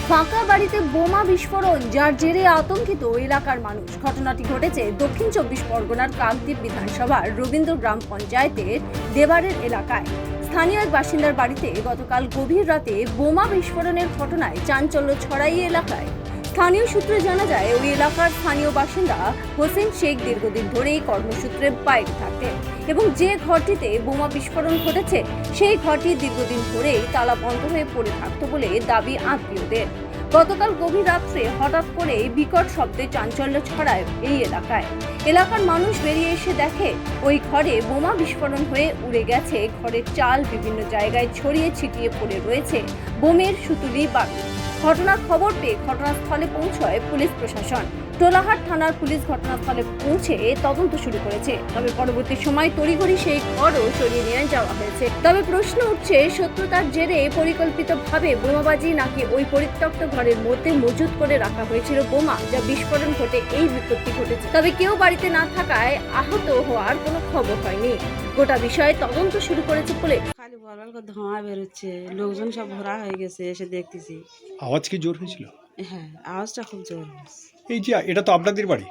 ফাঁকা বাড়িতে বোমা বিস্ফোরণ, যার জেরে আতঙ্কিত এলাকার মানুষ। ঘটনাটি ঘটেছে দক্ষিণ 24 পরগনার কাকদ্বীপ বিধানসভার রবীন্দ্র গ্রাম পঞ্চায়েতের দেবারের এলাকায়। স্থানীয় এক বাসিন্দার বাড়িতে গতকাল গভীর রাতে বোমা বিস্ফোরণের ঘটনায় চাঞ্চল্য ছড়াই এলাকায়। স্থানীয় সূত্রে জানা যায়, ওই এলাকার স্থানীয় বাসিন্দা হোসেন শেখ দীর্ঘদিন ধরেই কর্মসূত্রে বাইরে থাকতেন এবং যে ঘরটিতে বোমা বিস্ফোরণ ঘটেছে সেই ঘরটি দীর্ঘদিন ধরেই তালা বন্ধ হয়ে পড়ে থাকতো বলে দাবি আত্মীয়দের। গতকাল গভীর রাত্রে হঠাৎ করে বিকট শব্দে চাঞ্চল্য ছড়ায় এই এলাকায়। এলাকার মানুষ বেরিয়ে এসে দেখে ওই ঘরে বোমা বিস্ফোরণ হয়ে উড়ে গেছে ঘরের চাল, বিভিন্ন জায়গায় ছড়িয়ে ছিটিয়ে পড়ে রয়েছে বোমের সুতুলি বারুদ। ঘটনার খবর পেয়ে ঘটনাস্থলে পৌঁছয় পুলিশ প্রশাসন। টোলাহাট থানার পুলিশ ঘটনাস্থলে পৌঁছে তদন্ত শুরু করেছে। তবে পরবর্তী সময় তড়িঘড়ি সেই ঘরও সরিয়ে নিয়ে যাওয়া হয়েছে। তবে প্রশ্ন উঠছে, সত্যতার জেরে পরিকল্পিতভাবে বোমাবাজি, নাকি ওই পরিত্যক্ত ঘরের মধ্যে মজুত করে রাখা হয়েছিল বোমা, যা বিস্ফোরণ ঘটে এই বিপত্তি ঘটেছে। তবে কেউ বাড়িতে না থাকায় আহত হওয়ার কোনো খবর হয়নি। গোটা বিষয়ে তদন্ত শুরু করেছে পুলিশ। খালি বলবাল করে ধোঁয়া বেরোচ্ছে, লোকজন সব ভরা হয়ে গেছে, এসে দেখতেছি। আওয়াজ কি জোর হয়েছিল? হ্যাঁ, আওয়াজটা খুব জোর হচ্ছে। এই যে এটা তো আপনাদের বাড়ি।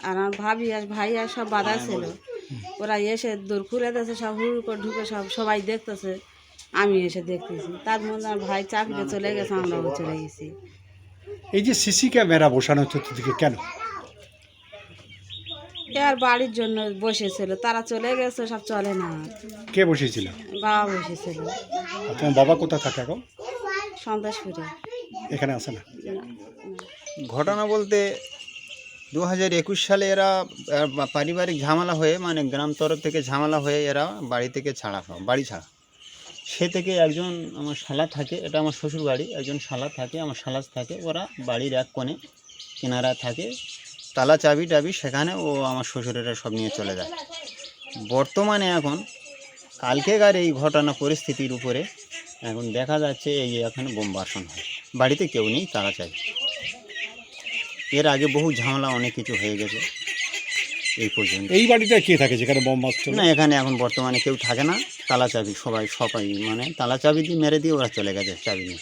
আর আমার ভাবি আর ভাই আর সব বাধা ছিল, ওরা এসে দূর খুলে দিয়েছে, সব হুড় করে ঢুকে সবাই দেখতেছে। আমি এসে দেখতেছি, তার মধ্যে আমার ভাই চাকরিতে চলে গেছে, আমরাও চলে গেছি। এই যে সিসি ক্যামেরা বসানো চতুর্দিকে কেন? আর বাড়ির জন্য বসেছিল, তারা চলে গেছে, সব চলে না। কে বসেছিল? বাবা বসেছিল। আর তোমার বাবা কোথায় থাকে এখন? সন্ত্রাসপুরে। এখানে আসে না? ঘটনা বলতে 2021 সালে এরা পারিবারিক ঝামেলা হয়ে, মানে গ্রাম তরফ থেকে ঝামেলা হয়ে এরা বাড়ি থেকে বাড়ি ছাড়া। সে থেকে একজন আমার শালা থাকে, এটা আমার শ্বশুর বাড়ি, একজন শালা থাকে, আমার শালাস থাকে। ওরা বাড়ির এক কোণে কিনারা থাকে, তালা চাবি টাবি সেখানে ও আমার শ্বশুরেরা সব নিয়ে চলে যায়। বর্তমানে এখন কালকেকার এই ঘটনা পরিস্থিতির উপরে এখন দেখা যাচ্ছে এই এখানে বোম বর্ষণ হয়, বাড়িতে কেউ নেই, তালা চাবি। এর আগে বহু ঝামেলা অনেক কিছু হয়ে গেছে এই পর্যন্ত। এই বাড়িটা কে থাকে যেখানে বোম মারছে? না, এখানে এখন বর্তমানে কেউ থাকে না, তালা চাবি সবাই মানে তালা চাবি দিয়ে মেরে দিয়ে ওরা চলে গেছে চাবি নিয়ে।